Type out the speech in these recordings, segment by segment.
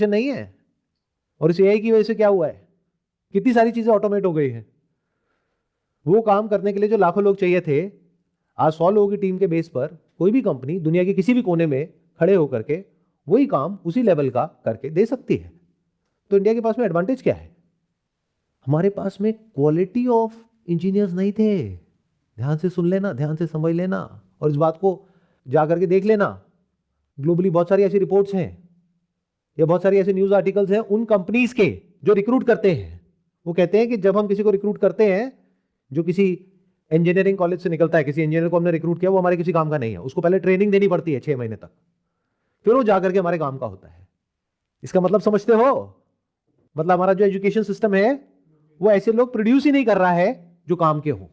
नहीं है। और इस एआई की वजह से क्या हुआ है, कितनी सारी चीजें ऑटोमेट हो गई हैं। वो काम करने के लिए जो लाखों लोग चाहिए थे, आज 100 लोगों की टीम के बेस पर कोई भी कंपनी दुनिया के किसी भी कोने में खड़े होकर के वही काम उसी लेवल का करके दे सकती है। तो इंडिया के पास में एडवांटेज क्या है, हमारे पास में क्वालिटी ऑफ इंजीनियर्स नहीं थे। ध्यान से सुन लेना, ध्यान से समझ लेना, और इस बात को जाकर के देख लेना। ग्लोबली बहुत सारी ऐसी रिपोर्ट्स हैं या बहुत सारी ऐसे न्यूज आर्टिकल्स हैं उन कंपनीज के जो रिक्रूट करते हैं। वो कहते हैं कि जब हम किसी को रिक्रूट करते हैं, जो किसी इंजीनियरिंग कॉलेज से निकलता है, किसी इंजीनियर को हमने रिक्रूट किया, वो हमारे किसी काम का नहीं है, उसको पहले ट्रेनिंग देनी पड़ती है 6 महीने तक, फिर वो जाकर के हमारे काम का होता है। इसका मतलब समझते हो, मतलब हमारा जो एजुकेशन सिस्टम है वो ऐसे लोग प्रोड्यूस ही नहीं कर रहा है जो काम के हो।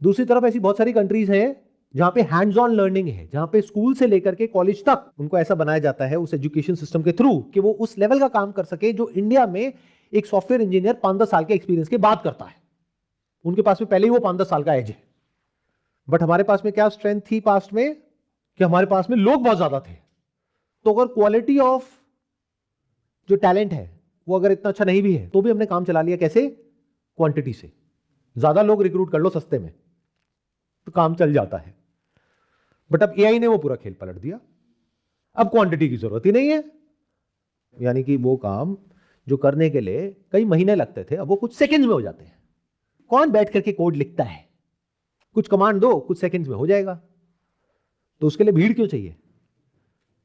दूसरी तरफ ऐसी बहुत सारी कंट्रीज हैं जहां पे हैंड्स ऑन लर्निंग है, जहां पे स्कूल से लेकर के कॉलेज तक उनको ऐसा बनाया जाता है उस एजुकेशन सिस्टम के थ्रू कि वो उस लेवल का काम कर सके जो इंडिया में एक सॉफ्टवेयर इंजीनियर 5-10 साल के एक्सपीरियंस के बाद करता है। उनके पास में पहले ही वो 5-10 साल का एज है। बट हमारे पास में क्या स्ट्रेंथ थी पास्ट में, कि हमारे पास में लोग बहुत ज्यादा थे। तो अगर क्वालिटी ऑफ जो टैलेंट है वो अगर इतना अच्छा नहीं भी है, तो भी हमने काम चला लिया। कैसे? क्वांटिटी से। ज्यादा लोग रिक्रूट कर लो सस्ते में, तो काम चल जाता है। बट अब एआई ने वो पूरा खेल पलट दिया। अब क्वांटिटी की जरूरत ही नहीं है, यानी कि वो काम जो करने के लिए कई महीने लगते थे, अब वो कुछ सेकंड्स में हो जाते हैं। कौन बैठ करके कोड लिखता है? कुछ कमांड दो, कुछ सेकंड्स में हो जाएगा। तो उसके लिए भीड़ क्यों चाहिए?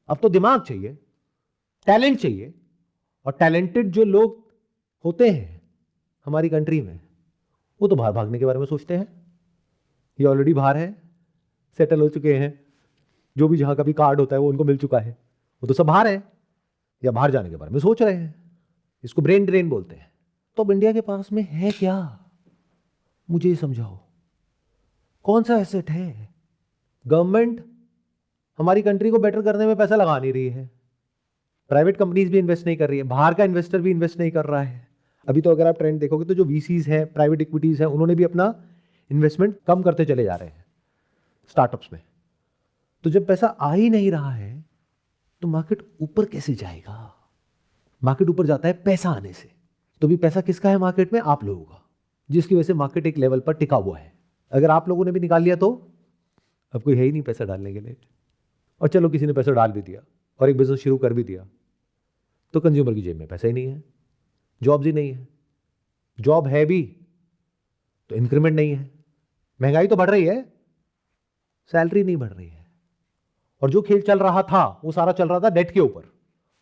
अब तो दिमाग चाहिए, टैलेंट चाहिए। और टैलेंटेड जो लोग होते हैं हमारी कंट्री में, वो तो बाहर भागने के बारे में सोचते हैं। ये ऑलरेडी बाहर है, सेटल हो चुके हैं। जो भी जहां का भी कार्ड होता है वो उनको मिल चुका है, वो तो सब बाहर है या बाहर जाने के बारे में सोच रहे हैं। इसको ब्रेन ड्रेन बोलते हैं। तो अब इंडिया के पास में है क्या? मुझे ये समझाओ, कौन सा एसेट है? गवर्नमेंट हमारी कंट्री को बेटर करने में पैसा लगा नहीं रही है, प्राइवेट कंपनीज भी इन्वेस्ट नहीं कर रही है, बाहर का इन्वेस्टर भी इन्वेस्ट नहीं कर रहा है। अभी तो अगर आप ट्रेंड देखोगे तो जो वीसीज हैं, प्राइवेट इक्विटीज हैं, उन्होंने भी अपना इन्वेस्टमेंट कम करते चले जा रहे हैं स्टार्टअप्स में। तो जब पैसा आ ही नहीं रहा है तो मार्केट ऊपर कैसे जाएगा? मार्केट ऊपर जाता है पैसा आने से। तो भी पैसा किसका है मार्केट में? आप लोगों का, जिसकी वजह से मार्केट एक लेवल पर टिका हुआ है। अगर आप लोगों ने भी निकाल लिया तो अब कोई है ही नहीं पैसा डालने के लिए। और चलो किसी ने पैसा डाल भी दिया और एक बिजनेस शुरू कर भी दिया, तो कंज्यूमर की जेब में पैसा ही नहीं है, जॉब्स ही नहीं है। जॉब है भी तो इंक्रीमेंट नहीं है, महंगाई तो बढ़ रही है, सैलरी नहीं बढ़ रही है। और जो खेल चल रहा था वो सारा चल रहा था डेट के ऊपर,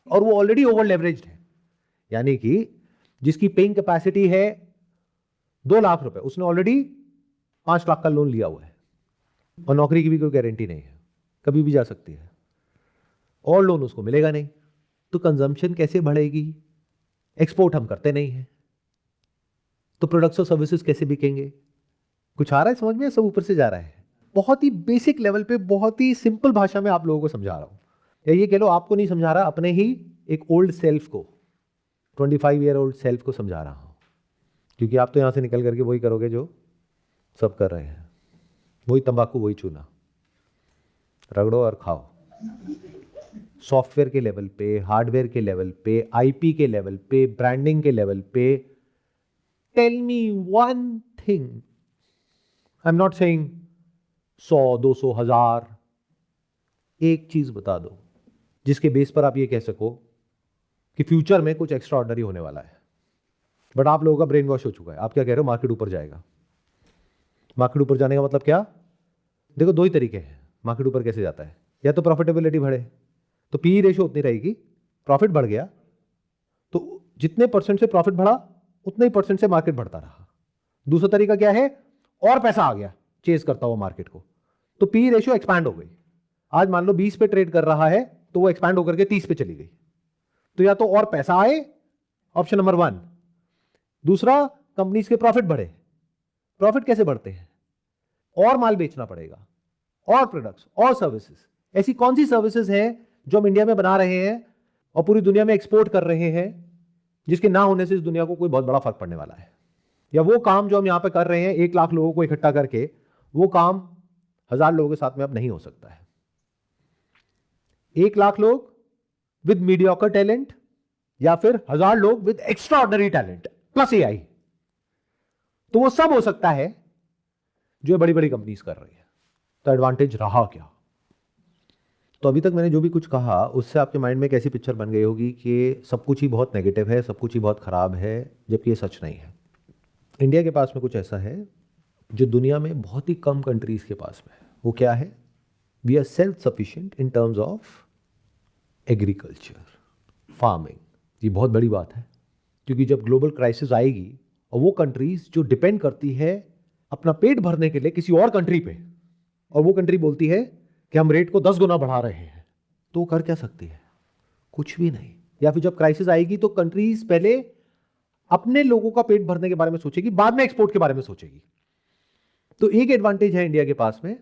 और वो ऑलरेडी ओवर लेवरेज्ड है। यानी कि जिसकी पेइंग कैपेसिटी है 2 लाख रुपए, उसने ऑलरेडी 5 लाख का लोन लिया हुआ है, और नौकरी की भी कोई गारंटी नहीं है, कभी भी जा सकती है, और लोन उसको मिलेगा नहीं। तो कंजम्पशन कैसे बढ़ेगी? एक्सपोर्ट हम करते नहीं है, तो प्रोडक्ट्स और सर्विसेज कैसे बिकेंगे? कुछ आ रहा है समझ में? सब ऊपर से जा रहा है। बहुत ही बेसिक लेवल पे, बहुत ही सिंपल भाषा में आप लोगों को समझा रहा हूं, या ये कह लो आपको नहीं समझा रहा, अपने ही एक ओल्ड सेल्फ को, 25 ईयर ओल्ड सेल्फ को समझा रहा हूं। क्योंकि आप तो यहां से निकल करके वही करोगे जो सब कर रहे हैं, वही तंबाकू, वही चूना, रगड़ो और खाओ। सॉफ्टवेयर के लेवल पे, हार्डवेयर के लेवल पे, आईपी के लेवल पे, ब्रांडिंग के लेवल पे, tell me one thing, I am not saying 100, 200, 1000, एक चीज बता दो जिसके बेस पर आप ये कह सको कि फ्यूचर में कुछ एक्स्ट्रा ऑर्डिनरी होने वाला है। बट आप लोगों का ब्रेन वॉश हो चुका है। आप क्या कह रहे हो? मार्केट ऊपर जाएगा। मार्केट ऊपर जाने का मतलब क्या? देखो, 2 ही तरीके हैं मार्केट ऊपर कैसे जाता है। या तो प्रॉफिटेबिलिटी बढ़े, तो पी रेशियो उतनी रहेगी, प्रॉफिट बढ़ गया तो जितने परसेंट से प्रॉफिट बढ़ा उतने ही परसेंट से मार्केट बढ़ता रहा। दूसरा तरीका क्या है? और पैसा आ गया चेज करता हुआ मार्केट को, तो पी रेशियो एक्सपैंड हो गई। आज मान लो 20 पे ट्रेड कर रहा है, तो वो एक्सपैंड होकर के 30 पे चली गई। तो या तो और पैसा आए, ऑप्शन नंबर 1। दूसरा, कंपनीज के प्रॉफिट बढ़े। प्रॉफिट कैसे बढ़ते हैं? और माल बेचना पड़ेगा, और प्रोडक्ट्स और सर्विसेज। ऐसी कौन सी सर्विसेज हैं जो हम इंडिया में बना रहे हैं और पूरी दुनिया में एक्सपोर्ट कर रहे हैं, जिसके ना होने से इस दुनिया को कोई बहुत बड़ा फर्क पड़ने वाला है? या वो काम जो हम यहां पे कर रहे हैं 1 लाख लोगों को इकट्ठा करके, वो काम 1000 लोगों के साथ में अब नहीं हो सकता है। 1 लाख लोग विद मीडियोकर टैलेंट या फिर 1000 लोग with extraordinary talent plus AI, तो वो सब हो सकता है जो बड़ी बड़ी कंपनीज कर रही है। तो एडवांटेज रहा क्या? तो अभी तक मैंने जो भी कुछ कहा उससे आपके माइंड में एक ऐसी पिक्चर बन गई होगी कि सब कुछ ही बहुत नेगेटिव है, सब कुछ ही बहुत खराब है, जबकि ये सच नहीं है। इंडिया के पास में कुछ ऐसा है जो दुनिया में बहुत ही कम कंट्रीज के पास में है। वो क्या है? We are self sufficient in terms of agriculture, farming. ये बहुत बड़ी बात है, क्योंकि जब ग्लोबल क्राइसिस आएगी और वो कंट्रीज जो डिपेंड करती है अपना पेट भरने के लिए किसी और कंट्री पे, और वो कंट्री बोलती है कि हम रेट को 10 गुना बढ़ा रहे हैं, तो वो कर क्या सकती है? कुछ भी नहीं। या फिर जब क्राइसिस आएगी तो कंट्रीज पहले अपने लोगों का पेट भरने के बारे में सोचेगी, बाद में एक्सपोर्ट के बारे में सोचेगी। तो एक एडवांटेज है इंडिया के पास में,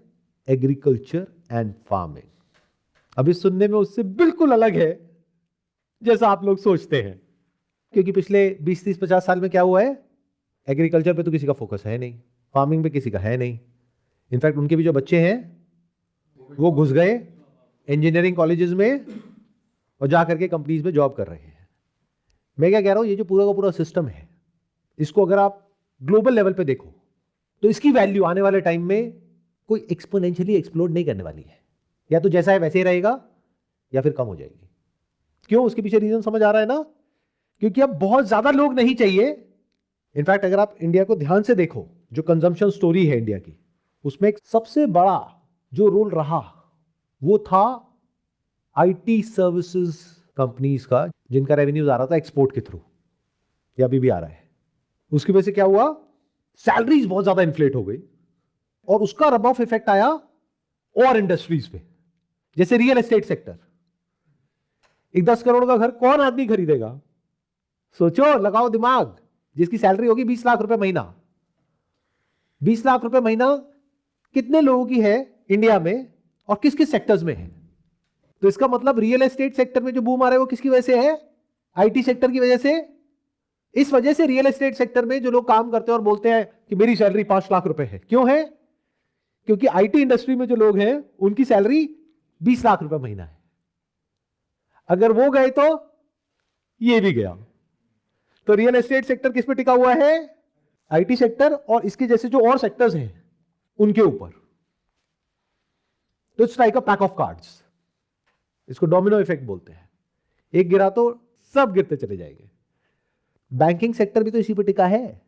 एग्रीकल्चर एंड फार्मिंग। अभी सुनने में उससे बिल्कुल अलग है जैसा आप लोग सोचते हैं, क्योंकि पिछले 20, 30, 50 साल में क्या हुआ है? एग्रीकल्चर पे तो किसी का फोकस है नहीं, फार्मिंग पे किसी का है नहीं। इनफैक्ट उनके भी जो बच्चे हैं वो घुस गए इंजीनियरिंग कॉलेजेस में और जा करके कंपनीज में जॉब कर रहे हैं। मैं क्या कह रहा हूं, ये जो पूरा का पूरा सिस्टम है, इसको अगर आप ग्लोबल लेवल पे देखो तो इसकी वैल्यू आने वाले टाइम में कोई एक्सपोनेंशियली एक्सप्लोड नहीं करने वाली है। या तो जैसा है वैसे ही रहेगा या फिर कम हो जाएगी। क्यों? उसके पीछे रीजन समझ आ रहा है ना? क्योंकि अब बहुत ज्यादा लोग नहीं चाहिए। इनफैक्ट अगर आप इंडिया को ध्यान से देखो, जो कंजम्पशन स्टोरी है इंडिया की, उसमें एक सबसे बड़ा जो रोल रहा वो था आईटी सर्विसेज कंपनीज का, जिनका रेवेन्यूज आ रहा था एक्सपोर्ट के थ्रू, या अभी भी आ रहा है। उसकी वजह से क्या हुआ? सैलरीज बहुत ज्यादा इन्फ्लेट हो गई और उसका रब ऑफ इफेक्ट आया और इंडस्ट्रीज पे, जैसे रियल एस्टेट सेक्टर। एक 10 करोड़ का घर कौन आदमी खरीदेगा? सोचो, लगाओ दिमाग। जिसकी सैलरी होगी 20 लाख रुपए महीना, 20 लाख रुपए महीना कितने लोगों की है इंडिया में और किस किस सेक्टर्स में है? तो इसका मतलब रियल एस्टेट सेक्टर में जो बूम आ रहा है वो किसकी वजह से है? आईटी सेक्टर की वजह से। इस वजह से रियल एस्टेट सेक्टर में जो लोग काम करते हैं और बोलते हैं कि मेरी सैलरी 5 लाख रुपए है, क्यों है? क्योंकि आईटी इंडस्ट्री में जो लोग हैं उनकी सैलरी 20 लाख रुपए महीना है। अगर वो गए तो ये भी गया। तो रियल एस्टेट सेक्टर किस पे टिका हुआ है? आईटी सेक्टर और इसके जैसे जो और सेक्टर्स हैं उनके ऊपर। तो it's like a pack of cards. इसको डोमिनो इफेक्ट बोलते हैं। एक गिरा तो सब गिरते चले जाएंगे। बैंकिंग सेक्टर भी तो इसी पे टिका है।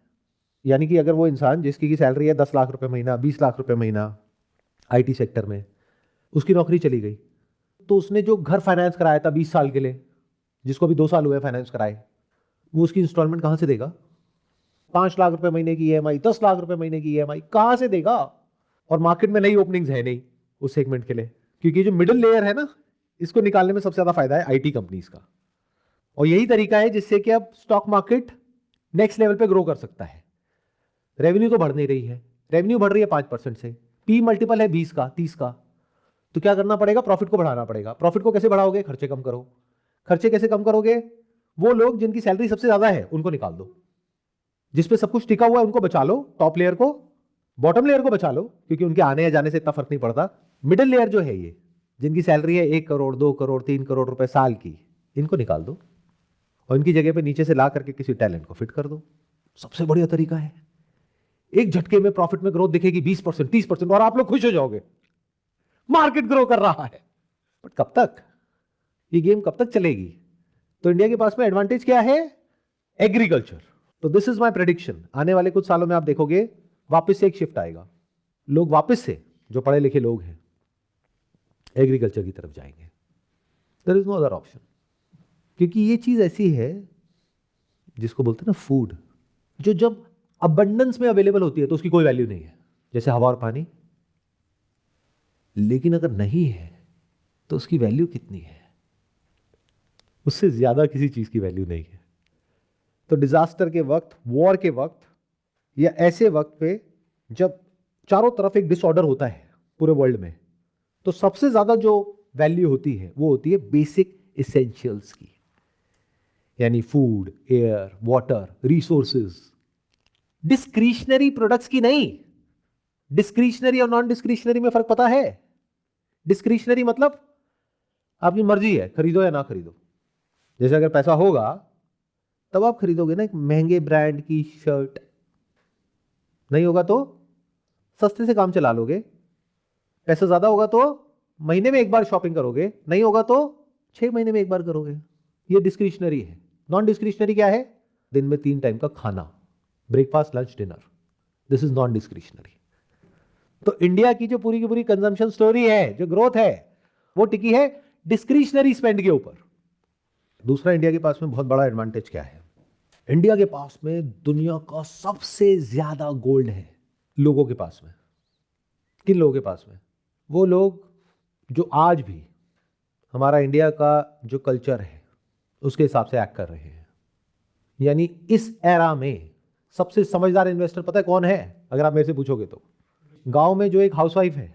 यानी कि अगर वो इंसान जिसकी की सैलरी है 10 लाख रुपए महीना, 20 लाख रुपए महीना आईटी सेक्टर में, उसकी नौकरी चली गई, तो उसने जो घर फाइनेंस कराया था 20 साल के लिए, जिसको अभी 2 साल हुए फाइनेंस कराए, वो उसकी इंस्टॉलमेंट कहां से देगा? 5 लाख रुपए महीने की ईएमआई, 10 लाख रुपए महीने की ईएमआई कहां से देगा? और मार्केट में नई ओपनिंग्स है नहीं उस सेगमेंट के लिए, क्योंकि जो मिडिल लेयर है ना, इसको निकालने में सबसे ज्यादा फायदा है आईटी कंपनीज का। और यही तरीका है जिससे कि अब स्टॉक मार्केट नेक्स्ट लेवल पे ग्रो कर सकता है। रेवेन्यू तो बढ़ नहीं रही है, रेवेन्यू बढ़ रही है 5% से, पी मल्टीपल है 20 का, 30 का। तो क्या करना पड़ेगा? प्रॉफिट को बढ़ाना पड़ेगा। प्रॉफिट को कैसे बढ़ाओगे? खर्चे कम करो। खर्चे कैसे कम करोगे? वो लोग जिनकी सैलरी सबसे ज्यादा है उनको निकाल दो, जिस पे सब कुछ टिका हुआ है उनको बचा लो, टॉप लेयर को, बॉटम लेयर को बचा लो, क्योंकि उनके आने या जाने से इतना फर्क नहीं पड़ता। मिडिल लेयर जो है ये, जिनकी सैलरी है 1 करोड़, 2 करोड़, 3 करोड़ रुपए साल की, इनको निकाल दो और इनकी जगह पे नीचे से ला करके किसी टैलेंट को फिट कर दो। सबसे बढ़िया तरीका है। एक झटके में प्रॉफिट में ग्रोथ दिखेगी 20%, 30%, और आप लोग खुश हो जाओगे। मार्केट ग्रो कर रहा है। बट कब तक? ये गेम कब तक चलेगी? तो इंडिया के पास में एडवांटेज क्या है? एग्रीकल्चर। तो दिस इज माय प्रेडिक्शन, आने वाले कुछ सालों में आप देखोगे वापस से एक शिफ्ट आएगा। लोग वापस से, जो पढ़े लिखे लोग हैं, एग्रीकल्चर की तरफ जाएंगे। There is no other option. क्योंकि ये चीज ऐसी है जिसको बोलते हैं ना फूड, जो जब अबंडेंस में अवेलेबल होती है तो उसकी कोई वैल्यू नहीं है, जैसे हवा और पानी। लेकिन अगर नहीं है तो उसकी वैल्यू कितनी है? उससे ज्यादा किसी चीज की वैल्यू नहीं है। तो डिजास्टर के वक्त, वॉर के वक्त, या ऐसे वक्त पे जब चारों तरफ एक डिसऑर्डर होता है पूरे वर्ल्ड में, तो सबसे ज्यादा जो वैल्यू होती है वो होती है बेसिक इसेंशियल्स की, यानी food, air, water, resources. Discretionary products की नहीं। डिस्क्रिशनरी और नॉन डिस्क्रिशनरी में फर्क पता है? डिस्क्रिशनरी मतलब आपकी मर्जी है, खरीदो या ना खरीदो। जैसे अगर पैसा होगा तब आप खरीदोगे ना एक महंगे ब्रांड की शर्ट, नहीं होगा तो सस्ते से काम चला लोगे। पैसा ज्यादा होगा तो महीने में एक बार शॉपिंग करोगे, नहीं होगा तो 6 महीने में एक बार करोगे। ये डिस्क्रिशनरी है। नॉन डिस्क्रिशनरी क्या है? दिन में 3 टाइम का खाना, breakfast, lunch, dinner. This is non discretionary. तो इंडिया की जो पूरी की पूरी कंजम्पशन स्टोरी है, जो ग्रोथ है, वो टिकी है डिस्क्रिशनरी स्पेंड के ऊपर। दूसरा, इंडिया के पास में बहुत बड़ा एडवांटेज क्या है? इंडिया के पास में दुनिया का सबसे ज्यादा गोल्ड है लोगों के पास में। किन लोगों के पास में? वो लोग जो आज भी हमारा इंडिया का जो कल्चर है उसके हिसाब से एक्ट कर रहे हैं। यानी इस एरा में सबसे समझदार इन्वेस्टर पता है कौन है? अगर आप मेरे से पूछोगे तो गांव में जो एक हाउसवाइफ है,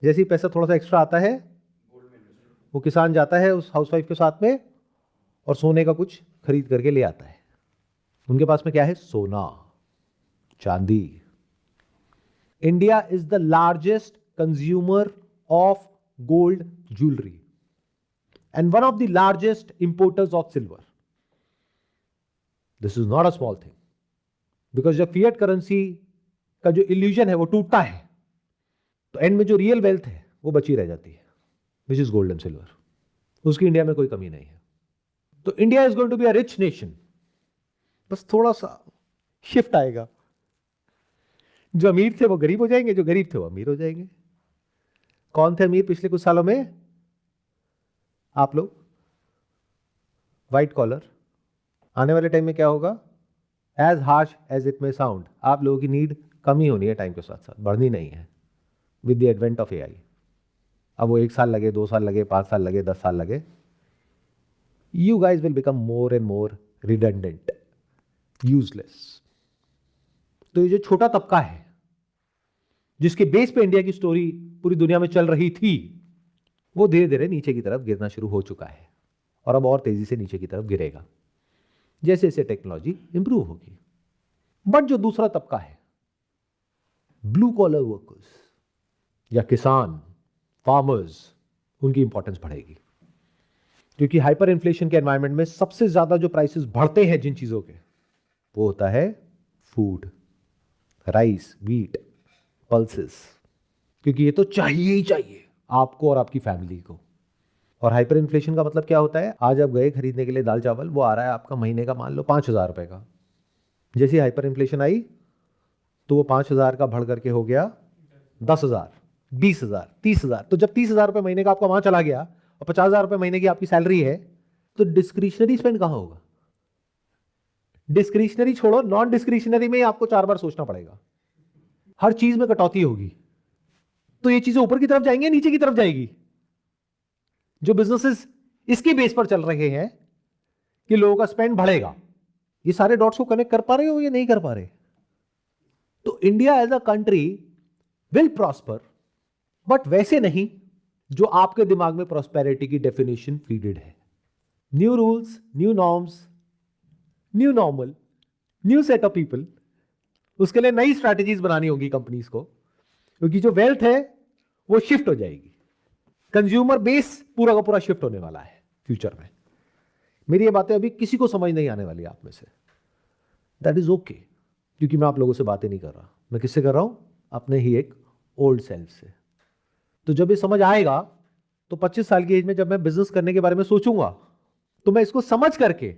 जैसे ही पैसा थोड़ा सा एक्स्ट्रा आता है वो किसान जाता है उस हाउसवाइफ के साथ में और सोने का कुछ खरीद करके ले आता है। उनके पास में क्या है? सोना, चांदी। India is the largest consumer of gold jewellery and one of the largest importers of silver. This is not a small thing, because जब फिएट करेंसी का जो इल्यूजन है वो टूटता है तो एंड में जो रियल वेल्थ है वो बची रह जाती है, which is gold and silver. उसकी इंडिया में कोई कमी नहीं है। तो India is going to be a rich nation. बस थोड़ा सा शिफ्ट आएगा, जो अमीर थे वो गरीब हो जाएंगे, जो गरीब थे वो अमीर हो जाएंगे। कौन थे अमीर पिछले कुछ सालों में? आप लोग, व्हाइट कॉलर। आने वाले टाइम में क्या होगा? As harsh as it may sound, आप लोगों की नीड कम ही होनी है टाइम के साथ साथ, बढ़नी नहीं है। With the advent of AI, अब वो 1 साल लगे, 2 साल लगे, 5 साल लगे, 10 साल लगे, you guys will become more and more redundant, useless. तो ये जो छोटा तबका है जिसके बेस पे इंडिया की स्टोरी पूरी दुनिया में चल रही थी, वो धीरे धीरे नीचे की तरफ गिरना शुरू हो चुका है और अब और तेजी से नीचे की तरफ गिरेगा जैसे जैसे टेक्नोलॉजी इंप्रूव होगी। बट जो दूसरा तबका है, ब्लू कॉलर वर्कर्स या किसान, फार्मर्स, उनकी इंपॉर्टेंस बढ़ेगी। क्योंकि हाइपर इन्फ्लेशन के एनवायरनमेंट में सबसे ज्यादा जो प्राइसेस बढ़ते हैं जिन चीजों के, वो होता है फूड, राइस, व्हीट, पल्सेस। क्योंकि ये तो चाहिए ही चाहिए आपको और आपकी फैमिली को। और हाइपर इन्फ्लेशन का मतलब क्या होता है? आज आप गए खरीदने के लिए दाल चावल, वो आ रहा है आपका महीने का मान लो 5,000 रुपए का। जैसे हाइपर इन्फ्लेशन आई तो वो 5,000 का बढ़ करके हो गया 10,000, 20,000, 30,000। तो जब 30,000 रुपए महीने का आपका वहां चला गया और 50,000 रुपए महीने की आपकी सैलरी है, तो डिस्क्रिशनरी स्पेंड कहां होगा? डिस्क्रिशनरी छोड़ो, नॉन डिस्क्रिशनरी में आपको 4 बार सोचना पड़ेगा। हर चीज में कटौती होगी। तो ये चीजें ऊपर की तरफ जाएंगी, नीचे की तरफ जाएगी। जो बिजनेसेस इसके बेस पर चल रहे हैं कि लोगों का स्पेंड बढ़ेगा, ये सारे डॉट्स को कनेक्ट कर पा रहे हो या नहीं कर पा रहे? तो India as a country will prosper, but वैसे नहीं जो आपके दिमाग में प्रॉस्पेरिटी की डेफिनेशन फीडेड है। New rules, new norms, new normal, new set of people. उसके लिए नई स्ट्रैटेजीज बनानी होगी कंपनीज को, क्योंकि जो वेल्थ है वो शिफ्ट हो जाएगी। कंज्यूमर बेस पूरा का पूरा शिफ्ट होने वाला है फ्यूचर में। मेरी ये बातें अभी किसी को समझ नहीं आने वाली आप में से, दैट इज ओके, क्योंकि मैं आप लोगों से बातें नहीं कर रहा। मैं किससे कर रहा हूं? अपने ही एक ओल्ड सेल्फ से। तो जब ये समझ आएगा तो 25 साल की एज में जब मैं बिजनेस करने के बारे में सोचूंगा तो मैं इसको समझ करके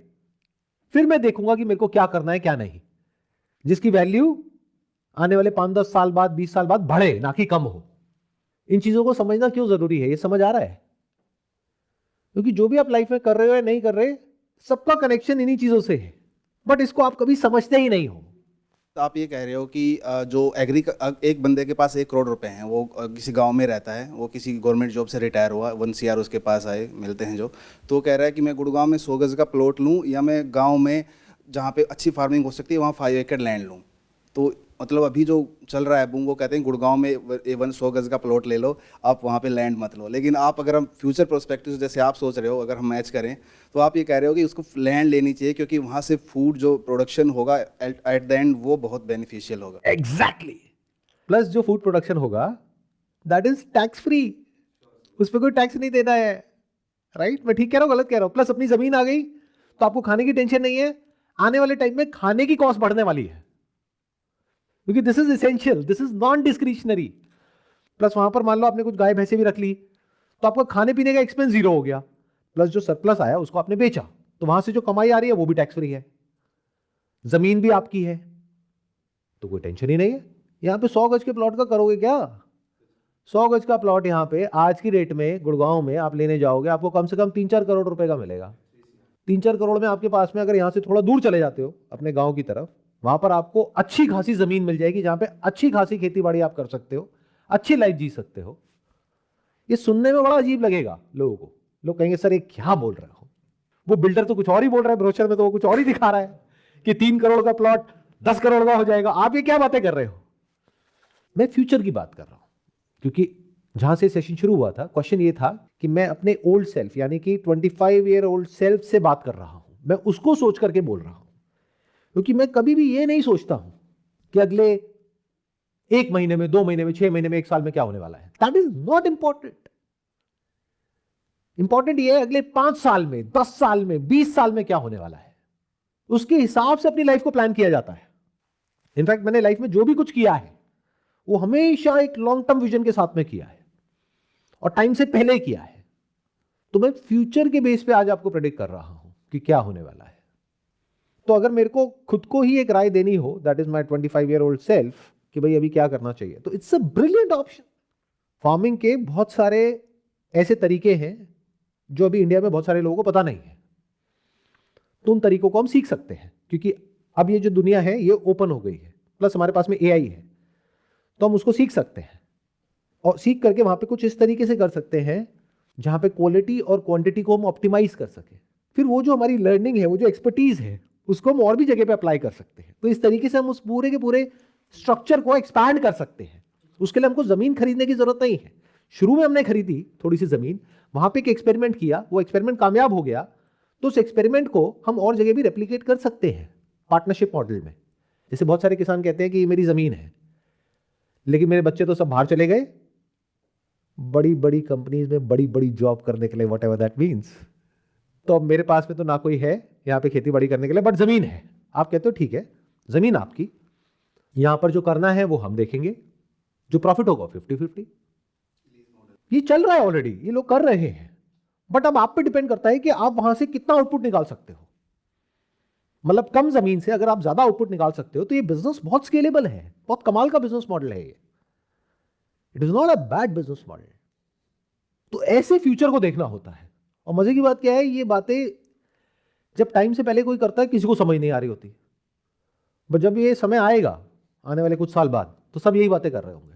फिर मैं देखूंगा कि मेरे को क्या करना है क्या नहीं, जिसकी वैल्यू आने वाले 5-10 साल बाद, 20 साल बाद बढ़े, ना कि कम हो। इन चीजों को समझना क्यों जरूरी है? ये समझ आ रहा है? क्योंकि जो भी आप लाइफ में कर रहे हो या नहीं कर रहे, सबका कनेक्शन इन्हीं चीजों से है, बट इसको आप कभी समझते ही नहीं हो। तो आप ये कह रहे हो कि जो एक बंदे के पास 1 करोड़ रुपए हैं, वो किसी गांव में रहता है, वो किसी गवर्नमेंट जॉब से रिटायर हुआ, 1 CR उसके पास आए मिलते हैं जो, तो वो कह रहा है कि मैं गुड़गांव में 100 गज का प्लॉट लूं या मैं गांव में जहाँ पे अच्छी फार्मिंग हो सकती है वहाँ 5 एकड़ लैंड लूं। तो मतलब अभी जो चल रहा है बूम, वो कहते हैं गुड़गांव में 100 गज का प्लॉट ले लो, आप वहाँ पे लैंड मत लो। लेकिन आप अगर हम फ्यूचर प्रोस्पेक्टिव जैसे आप सोच रहे हो, अगर हम मैच करें तो आप ये कह रहे हो कि उसको लैंड लेनी चाहिए, क्योंकि वहाँ से फूड जो प्रोडक्शन होगा एट द एंड वो बहुत बेनिफिशियल होगा। एग्जैक्टली। प्लस जो फूड प्रोडक्शन होगा दैट इज टैक्स फ्री, उस पर कोई टैक्स नहीं देना है। राइट? मैं ठीक कह रहा हूं, गलत कह रहा हूं? प्लस अपनी जमीन आ गई तो आपको खाने की टेंशन नहीं है। आने वाले टाइम में खाने की कॉस्ट बढ़ने वाली है, क्योंकि this is essential, this is non discretionary. Plus वहां पर मान लो आपने कुछ गाय भैंसे भी रख ली, तो आपका खाने पीने का एक्सपेंस जीरो हो गया। प्लस जो सरप्लस आया उसको आपने बेचा, तो वहां से जो कमाई आ रही है वो भी टैक्स फ्री है। जमीन भी आपकी है, तो कोई टेंशन ही नहीं है। यहां पे 100 गज के प्लॉट का करोगे क्या? 100 गज का प्लॉट यहां पे आज की रेट में गुड़गांव में आप लेने जाओगे, आपको कम से कम 3-4 करोड़ रुपए का मिलेगा। 3-4 करोड़ में आपके पास में, अगर यहां से थोड़ा दूर चले जाते हो अपने गांव की तरफ, वहां पर आपको अच्छी खासी जमीन मिल जाएगी, जहां पे अच्छी खासी खेती बाड़ी आप कर सकते हो, अच्छी लाइफ जी सकते हो। ये सुनने में बड़ा अजीब लगेगा लोगों को, लोग कहेंगे सर ये क्या बोल रहे हो, वो बिल्डर तो कुछ और ही बोल रहा है, ब्रोशर में तो वो कुछ और ही दिखा रहा है कि 3 करोड़ का प्लॉट 10 करोड़ का हो जाएगा, आप ये क्या बातें कर रहे हो? मैं फ्यूचर की बात कर रहा हूं, क्योंकि जहां से सेशन शुरू हुआ था, क्वेश्चन ये था कि मैं अपने ओल्ड सेल्फ यानी कि 25 ईयर ओल्ड सेल्फ से बात कर रहा हूं, मैं उसको सोच करके बोल रहा हूं। क्योंकि मैं कभी भी ये नहीं सोचता हूं कि अगले 1 महीने में, 2 महीने में, 6 महीने में, 1 साल में क्या होने वाला है। That is not important. Important ये है अगले 5 साल में, 10 साल में, 20 साल में क्या होने वाला है। उसके हिसाब से अपनी लाइफ को प्लान किया जाता है। इनफैक्ट मैंने लाइफ में जो भी कुछ किया है वो हमेशा एक लॉन्ग टर्म विजन के साथ में किया है और टाइम से पहले किया है। तो मैं फ्यूचर के बेस पे आज आपको प्रेडिक्ट कर रहा हूं कि क्या होने वाला है। तो अगर मेरे को खुद को ही एक राय देनी हो, that is my 25 year old self, कि भाई अभी क्या करना चाहिए, तो it's a brilliant option. Farming के बहुत सारे ऐसे तरीके हैं जो अभी इंडिया में बहुत सारे लोगों को पता नहीं है, तो उन तरीकों को हम सीख सकते हैं, क्योंकि अब ये जो दुनिया है ये ओपन हो गई है। प्लस हमारे पास में एआई है, तो हम उसको सीख सकते हैं और सीख करके वहां पे कुछ इस तरीके से कर सकते हैं जहां पे क्वालिटी और क्वांटिटी को हम ऑप्टिमाइज कर सके। फिर वो जो हमारी लर्निंग है, वो जो एक्सपर्टीज है, उसको हम और भी जगह पे अप्लाई कर सकते हैं। तो इस तरीके से हम उस पूरे के पूरे स्ट्रक्चर को एक्सपैंड कर सकते हैं। उसके लिए हमको जमीन खरीदने की जरूरत नहीं है। शुरू में हमने खरीदी थोड़ी सी जमीन, वहां पे एक एक्सपेरिमेंट किया, वो एक्सपेरिमेंट कामयाब हो गया, तो उस एक्सपेरिमेंट को हम और जगह भी रेप्लिकेट कर सकते हैं पार्टनरशिप मॉडल में। जैसे बहुत सारे किसान कहते हैं कि ये मेरी जमीन है, लेकिन मेरे बच्चे तो सब बाहर चले गए बड़ी बड़ी कंपनीज में बड़ी बड़ी जॉब करने के लिए, वट एवर दैट मीन्स। तो अब मेरे पास में तो ना कोई है यहाँ पे खेती बाड़ी करने के लिए, बट जमीन है। आप कहते हो ठीक है, जमीन आपकी, यहां पर जो करना है वो हम देखेंगे, जो प्रॉफिट होगा 50-50। ये चल रहा है ऑलरेडी, ये लोग कर रहे हैं, बट अब आप पे डिपेंड करता है कि आप वहां से कितना आउटपुट निकाल सकते हो। मतलब कम जमीन से अगर आप ज्यादा आउटपुट निकाल सकते हो तो ये बिजनेस बहुत स्केलेबल है, बहुत कमाल का बिजनेस मॉडल है ये। It is not a bad business model. तो ऐसे फ्यूचर को देखना होता है। और मजे की बात क्या है, ये बातें जब टाइम से पहले कोई करता है किसी को समझ नहीं आ रही होती, बट जब ये समय आएगा आने वाले कुछ साल बाद, तो सब यही बातें कर रहे होंगे।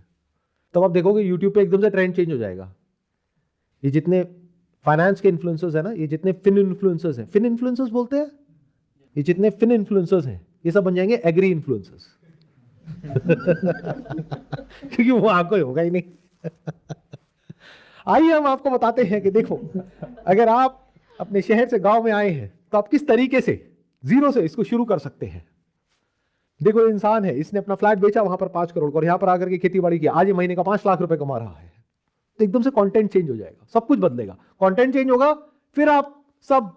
तब आप देखोगे यूट्यूब पे एकदम से ट्रेंड चेंज हो जाएगा। ये जितने फाइनेंस के इन्फ्लुएंसर्स है ना, ये जितने फिन इन्फ्लुएंसर्स हैं, फिन इन्फ्लुएंसर्स बोलते हैं, ये जितने फिन इन्फ्लुएंसर्स हैं, ये सब बन जाएंगे एग्री इन्फ्लुएंसर्स। क्योंकि वो आपको होगा ही नहीं। आइए हम आपको बताते हैं कि देखो, अगर आप अपने शहर से गांव में आए हैं तो आप किस तरीके से जीरो से इसको शुरू कर सकते हैं। देखो ये इंसान है, इसने अपना फ्लैट बेचा वहां पर 5 करोड़ का और यहां पर आकर के खेती बाड़ी की, आज ये महीने का 5 लाख रुपए कमा रहा है। तो एकदम से कंटेंट चेंज हो जाएगा, सब कुछ बदलेगा। कंटेंट चेंज होगा, फिर आप सब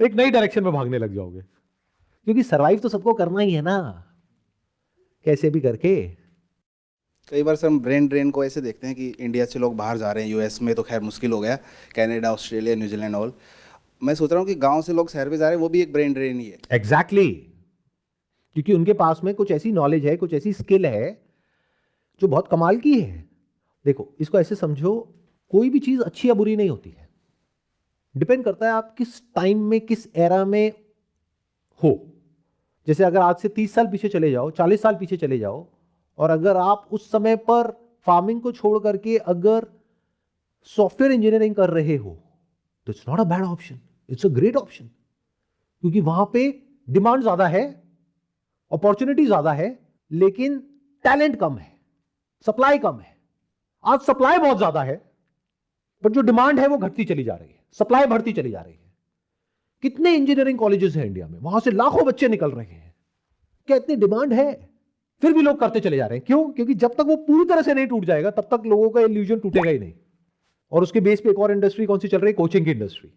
एक नई डायरेक्शन में भागने लग जाओगे, क्योंकि सरवाइव तो सबको करना ही है ना, कैसे भी करके। कई बार सर हम ब्रेन ड्रेन को ऐसे देखते हैं कि इंडिया से लोग बाहर जा रहे हैं, यूएस में तो खैर मुश्किल हो गया, कनाडा, ऑस्ट्रेलिया, न्यूजीलैंड ऑल। मैं सोच रहा हूँ कि गांव से लोग शहर में जा रहे हैं, वो भी एक ब्रेन ड्रेन ही है। एग्जैक्टली क्योंकि उनके पास में कुछ ऐसी नॉलेज है, कुछ ऐसी स्किल है जो बहुत कमाल की है। देखो इसको ऐसे समझो, कोई भी चीज अच्छी या बुरी नहीं होती है, डिपेंड करता है आप किस टाइम में, किस एरा में हो। जैसे अगर आज से 30 साल पीछे चले जाओ, 40 साल पीछे चले जाओ, और अगर आप उस समय पर फार्मिंग को छोड़ करके अगर सॉफ्टवेयर इंजीनियरिंग कर रहे हो, तो it's not a bad option, it's a great option. क्योंकि वहां पे डिमांड ज्यादा है, अपॉर्चुनिटी ज्यादा है, लेकिन टैलेंट कम है, सप्लाई कम है। आज सप्लाई बहुत ज्यादा है, पर जो डिमांड है वो घटती चली जा रही है, सप्लाई बढ़ती चली जा रही है। कितने इंजीनियरिंग कॉलेजेस हैं इंडिया में, वहां से लाखों बच्चे निकल रहे हैं। क्या इतनी डिमांड है, फिर भी लोग करते चले जा रहे हैं। क्यों? क्योंकि जब तक वो पूरी तरह से नहीं टूट जाएगा तब तक लोगों का इल्यूजन टूटेगा ही नहीं। और उसके बेस पे एक और इंडस्ट्री कौन सी चल रही है, कोचिंग की इंडस्ट्री।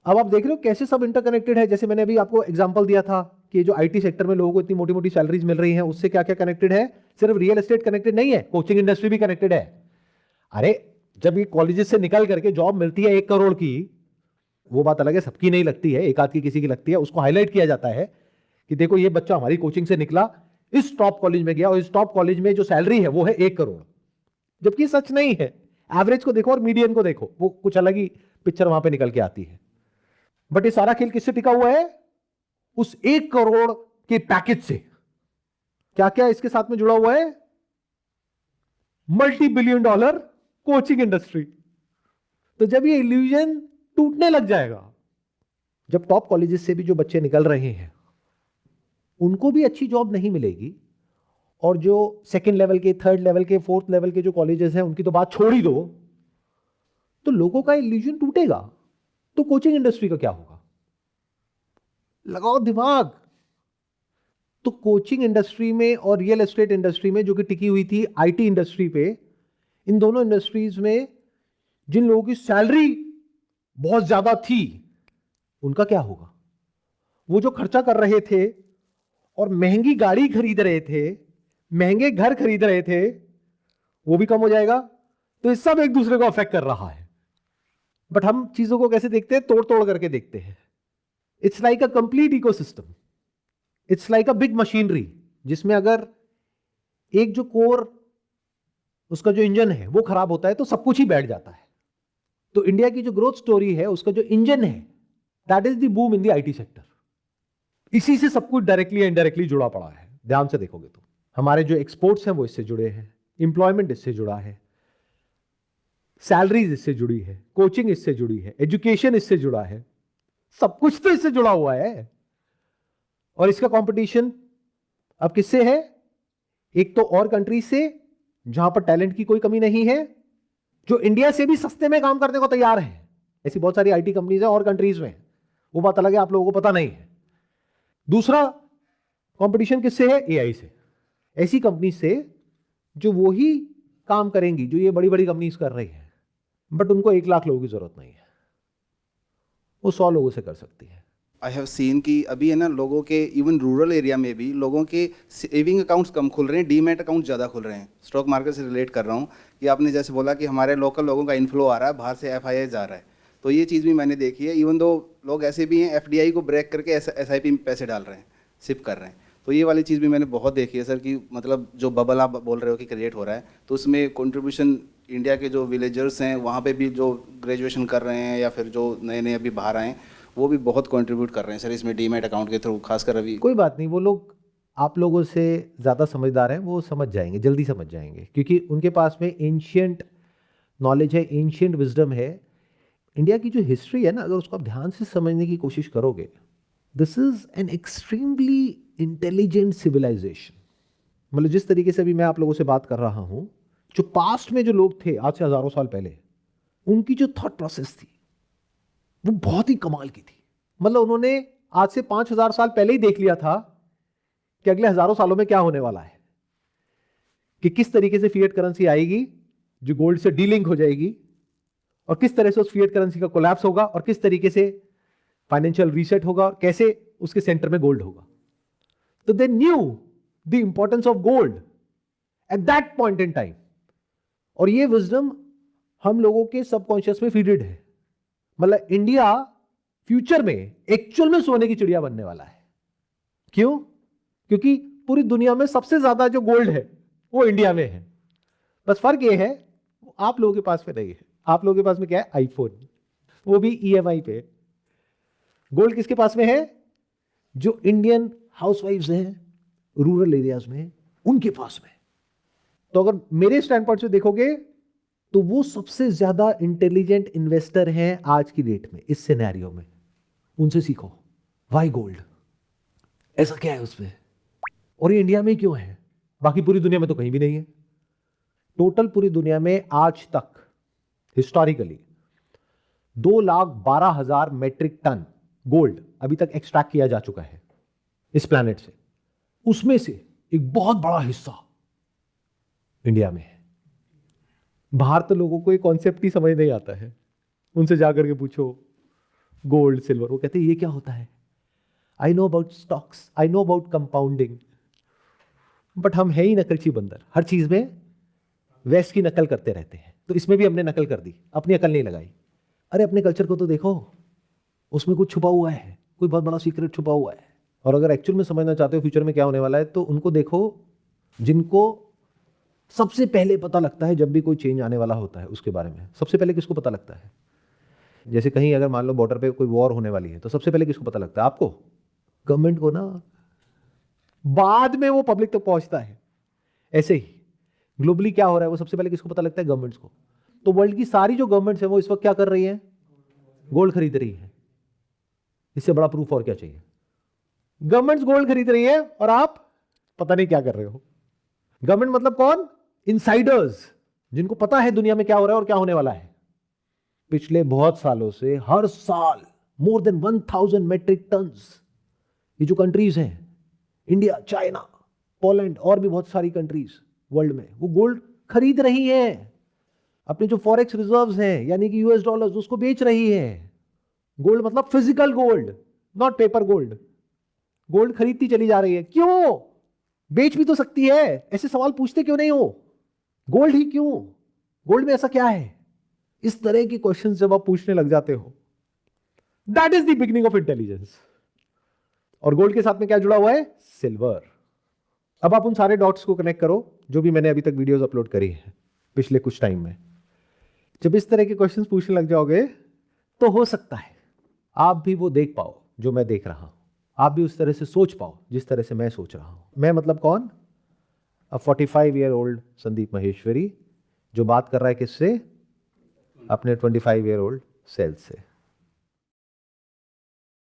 अब आप देख रहे हो कैसे सब इंटरकनेक्टेड है। जैसे मैंने अभी आपको एग्जांपल दिया था कि जो आईटी सेक्टर में लोगों को इतनी मोटी मोटी सैलरीज मिल रही हैं, उससे क्या क्या कनेक्टेड है। सिर्फ रियल एस्टेट कनेक्टेड नहीं है, कोचिंग इंडस्ट्री भी कनेक्टेड है। अरे जब ये कॉलेजेस से निकल करके जॉब मिलती है 1 करोड़ की, वो बात अलग है, सबकी नहीं लगती है, एक आध की किसी की लगती है, उसको हाईलाइट किया जाता है कि देखो ये बच्चा हमारी कोचिंग से निकला, इस टॉप कॉलेज में गया और इस टॉप कॉलेज में जो सैलरी है वो है 1 करोड़। जबकि सच नहीं है। एवरेज को देखो और मीडियन को देखो, वो कुछ अलग ही पिक्चर वहां पे निकल के आती है। बट ये सारा खेल किससे टिका हुआ है, उस 1 करोड़ के पैकेज से। क्या क्या इसके साथ में जुड़ा हुआ है, multi billion dollar coaching industry. तो जब ये इल्यूजन टूटने लग जाएगा, जब टॉप कॉलेजेस से भी जो बच्चे निकल रहे हैं उनको भी अच्छी जॉब नहीं मिलेगी, और जो सेकंड लेवल के, थर्ड लेवल के, फोर्थ लेवल के जो कॉलेजेस हैं उनकी तो बात छोड़ ही दो, तो लोगों का इल्यूजन टूटेगा। तो कोचिंग इंडस्ट्री का क्या होगा, लगाओ दिमाग। तो कोचिंग इंडस्ट्री में और रियल एस्टेट इंडस्ट्री में, जो कि टिकी हुई थी आईटी इंडस्ट्री पे, इन दोनों इंडस्ट्रीज में जिन लोगों की सैलरी बहुत ज्यादा थी उनका क्या होगा। वो जो खर्चा कर रहे थे और महंगी गाड़ी खरीद रहे थे, महंगे घर खरीद रहे थे, वो भी कम हो जाएगा। तो ये सब एक दूसरे को अफेक्ट कर रहा है। बट हम चीजों को कैसे देखते हैं, तोड़ तोड़ करके देखते हैं। It's like a complete ecosystem, it's like a big machinery, जिसमें अगर एक जो कोर, उसका जो इंजन है वो खराब होता है तो सब कुछ ही बैठ जाता है। तो इंडिया की जो ग्रोथ स्टोरी है, उसका जो इंजन है, that is the boom in the IT sector. इसी से सब कुछ डायरेक्टली या इनडायरेक्टली जुड़ा पड़ा है। ध्यान से देखोगे तो हमारे जो एक्सपोर्ट्स हैं वो इससे जुड़े हैं, इंप्लॉयमेंट इससे जुड़ा है, सैलरीज इससे जुड़ी है, कोचिंग इससे जुड़ी है, एजुकेशन इससे जुड़ा है, सब कुछ तो इससे जुड़ा हुआ है। और इसका कंपटीशन अब किससे है, एक तो और कंट्रीज से जहां पर टैलेंट की कोई कमी नहीं है, जो इंडिया से भी सस्ते में काम करने को तैयार है। ऐसी बहुत सारी आईटी कंपनीज है और कंट्रीज में, वो बात अलग है, आप लोगों को पता नहीं है। दूसरा कंपटीशन किससे है, एआई से। ऐसी कंपनी से जो वही काम करेंगी जो ये बड़ी बड़ी कंपनीज कर रही है, बट उनको 1 लाख लोगों की जरूरत नहीं है, वो 100 लोगों से कर सकती है। आई हैव सीन कि अभी है ना, लोगों के इवन रूरल एरिया में भी लोगों के सेविंग अकाउंट्स कम खुल रहे हैं, डीमैट अकाउंट ज़्यादा खुल रहे हैं। स्टॉक मार्केट से रिलेट कर रहा हूँ कि आपने जैसे बोला कि हमारे लोकल लोगों का इन्फ्लो आ रहा है, बाहर से एफआईआई जा रहा है, तो ये चीज़ भी मैंने देखी है। इवन दो लोग ऐसे भी हैं एफडीआई को ब्रेक करके एसआईपी में पैसे डाल रहे हैं, सिप कर रहे हैं। तो ये वाली चीज़ भी मैंने बहुत देखी है सर, कि मतलब जो बबल आप बोल रहे हो कि क्रिएट हो रहा है, तो उसमें कंट्रीब्यूशन इंडिया के जो विलेजर्स हैं वहाँ पे भी, जो ग्रेजुएशन कर रहे हैं या फिर जो नए नए अभी बाहर आए हैं, वो भी बहुत कंट्रीब्यूट कर रहे हैं सर इसमें, डीमैट अकाउंट के थ्रू खासकर अभी। कोई बात नहीं, वो लोग आप लोगों से ज़्यादा समझदार हैं, वो समझ जाएंगे, जल्दी समझ जाएंगे, क्योंकि उनके पास में एंशियंट नॉलेज है, एंशियंट विजडम है। इंडिया की जो हिस्ट्री है ना, अगर उसको आप ध्यान से समझने की कोशिश करोगे, this is an extremely intelligent civilisation. मतलब जिस तरीके से अभी मैं आप लोगों से बात कर रहा हूं, जो पास्ट में जो लोग थे आज से हजारों साल पहले, उनकी जो थॉट प्रोसेस थी वो बहुत ही कमाल की थी। मतलब उन्होंने आज से 5000 साल पहले ही देख लिया था कि अगले हजारों सालों में क्या होने वाला है, कि किस तरीके से फिएट करेंसी आएगी जो गोल्ड से डीलिंक हो जाएगी, और किस तरह से उस फिएट करेंसी का कोलैप्स होगा, और किस तरीके से फाइनेंशियल रीसेट होगा, और कैसे उसके सेंटर में गोल्ड होगा। तो they knew the importance of gold at that point in time. और ये विजडम हम लोगों के सबकॉन्शियस में फीडेड है। मतलब इंडिया फ्यूचर में एक्चुअल में सोने की चिड़िया बनने वाला है। क्यों? क्योंकि पूरी दुनिया में सबसे ज्यादा जो गोल्ड है वो इंडिया में है। बस फर्क ये है, आप लोगों के पास में नहीं है। आप लोगों के पास में क्या है, आईफोन, वो भी ईएमआई पे। गोल्ड किसके पास में है, जो इंडियन हाउसवाइफ्स हैं रूरल एरियाज में, उनके पास में। तो अगर मेरे स्टैंड पॉइंट से देखोगे तो वो सबसे ज्यादा इंटेलिजेंट इन्वेस्टर हैं आज की डेट में, इस सिनेरियो में। उनसे सीखो, वाई गोल्ड, ऐसा क्या है उसमें, और ये इंडिया में क्यों है, बाकी पूरी दुनिया में तो कहीं भी नहीं है। टोटल पूरी दुनिया में आज तक हिस्टोरिकली 2,12,000 मेट्रिक टन गोल्ड अभी तक एक्सट्रैक्ट किया जा चुका है इस प्लैनेट से। उसमें से एक बहुत बड़ा हिस्सा इंडिया में है। बाहर तो लोगों को ये कॉन्सेप्ट ही समझ नहीं आता है, उनसे जाकर के पूछो गोल्ड सिल्वर, वो कहते हैं ये क्या होता है, I know about stocks, I know about compounding. But हम है ही नकलची बंदर, हर चीज में वेस्ट की नकल करते रहते हैं। तो इसमें भी हमने नकल कर दी, अपनी अकल नहीं लगाई। अरे अपने कल्चर को तो देखो, उसमें कुछ छुपा हुआ है, कोई बहुत बड़ा सीक्रेट छुपा हुआ है। और अगर एक्चुअल में समझना चाहते हो फ्यूचर में क्या होने वाला है, तो उनको देखो जिनको सबसे पहले पता लगता है जब भी कोई चेंज आने वाला होता है उसके बारे में। सबसे पहले किसको पता लगता है? जैसे कहीं अगर मान लो बॉर्डर पे कोई वॉर होने वाली है, तो सबसे पहले किसको पता लगता है? आपको, गवर्नमेंट को ना। बाद में वो पब्लिक तक पहुंचता है। ऐसे ही ग्लोबली क्या हो रहा है, वो सबसे पहले किसको पता लगता है? गवर्नमेंट्स को। तो वर्ल्ड की सारी जो गवर्नमेंट्स है वो इस वक्त क्या कर रही है? गोल्ड खरीद रही है। इससे बड़ा प्रूफ और क्या चाहिए? गवर्नमेंट्स गोल्ड खरीद रही है और आप पता नहीं क्या कर रहे हो। गवर्नमेंट मतलब कौन? इनसाइडर्स, जिनको पता है दुनिया में क्या हो रहा है और क्या होने वाला है। पिछले बहुत सालों से हर साल मोर देन 1000 मेट्रिक टन्स, ये जो कंट्रीज हैं, इंडिया, चाइना, पोलैंड और भी बहुत सारी कंट्रीज वर्ल्ड में, वो गोल्ड खरीद रही हैं। अपने जो फॉरेक्स रिजर्व्स हैं यानी कि यूएस डॉलर्स, उसको बेच रही है। गोल्ड मतलब physical gold, not paper gold. Gold खरीदती चली जा रही है। क्यों? बेच भी तो सकती है। ऐसे सवाल पूछते क्यों नहीं हो? गोल्ड ही क्यों? गोल्ड में ऐसा क्या है? इस तरह के क्वेश्चंस जब आप पूछने लग जाते हो, that is the beginning of intelligence. और गोल्ड के साथ में क्या जुड़ा हुआ है? सिल्वर। अब आप उन सारे डॉट्स को कनेक्ट करो जो भी मैंने अभी तक वीडियोस अपलोड करी है पिछले कुछ टाइम में। जब इस तरह के क्वेश्चंस पूछने लग जाओगे तो हो सकता है आप भी वो देख पाओ जो मैं देख रहा हूं, आप भी उस तरह से सोच पाओ जिस तरह से मैं सोच रहा हूं। मैं मतलब कौन? अ 45 ईयर ओल्ड संदीप महेश्वरी, जो बात कर रहा है किससे? अपने 25 ईयर ओल्ड सेल्फ से।